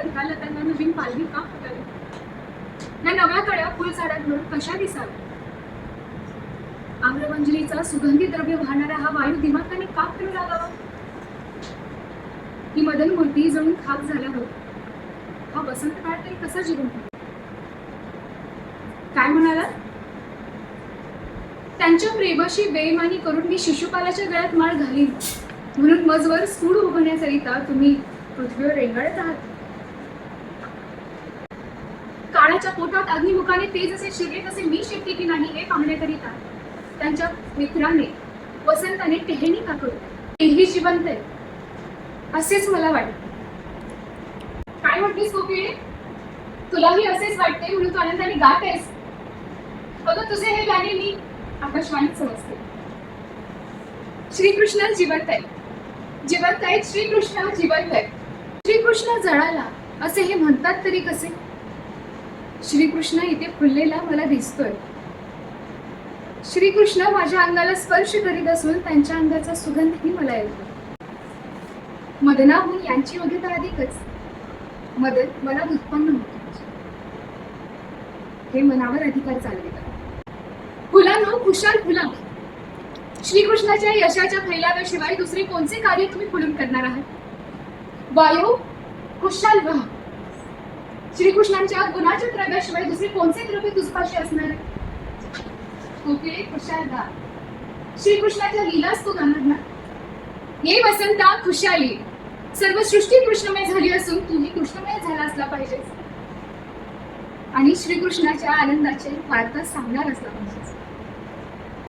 तर ह्या लतांना नवीन पालवी का फुटावी? या नव्या कळ्या फुलझाडांवर कशा दिसाव्या? आम्रमंजरीचा सुगंधी द्रव्य वाहणारा हा वायू दिमाखाने का फिरू लागावा? ही मदन मूर्ती जणून खाक झाल्यावर हा वसंत काळ तरी कसा जिवंत होईल? काय म्हणाला? त्यांच्या प्रेमाशी बेईमानी करून मी शिशुपालाच्या गळ्यात माळ घालीन म्हणून मजवर सूड उभण्याकरिता तुम्ही पृथ्वीवर रेंगाळत आहात. काळाच्या पोटात अग्निमुखाने ते जसे शिरले तसे मी शिरते की नाही हे पाहण्याकरिता त्यांच्या मित्राने वसंताने टेहणी का करू? तेही जिवंत आहे असेच मला वाटते. काय म्हटलीस कोकिळे? तुलाही असेच वाटते म्हणून तू आनंदाने गात आहेस? अगं तुझे हे गाणे मी आकाशवाणीत समजते. श्रीकृष्ण जिवंत आहे, जिवंत आहेत श्रीकृष्ण, जिवंत आहे. श्रीकृष्ण जळाला असे हे म्हणतात तरी कसे? श्रीकृष्ण इथे फुललेला मला दिसतोय. श्रीकृष्ण माझ्या अंगाला स्पर्श करीत असून त्यांच्या अंगाचा सुगंधही मला येतो. मदनाहून यांची योग्यता अधिकच. मदन मनात उत्पन्न होतो, हे मनावर अधिकार चालवितात. फुलांनो, खुशाल फुला. श्रीकृष्णाच्या यशाच्या फैलाव्याशिवाय दुसरे कोणते कार्य तुम्ही फुलून करणार आहात? वायू खुशाल व्हा. श्रीकृष्णांच्या गुणाच्या द्रव्याशिवाय दुसरे कोणते द्रव्य तुझपाशी असणार आहे? कोकिळे खुशाल व्हा. श्रीकृष्णाच्या लीलाच तू गाणार ना? ये वसंता खुशाली. सर्व सृष्टी कृष्णमय झाली असून तूही कृष्णमय झाला असला पाहिजेस आणि श्रीकृष्णाच्या आनंदाचे वार्ता सांगणार असला पाहिजेस.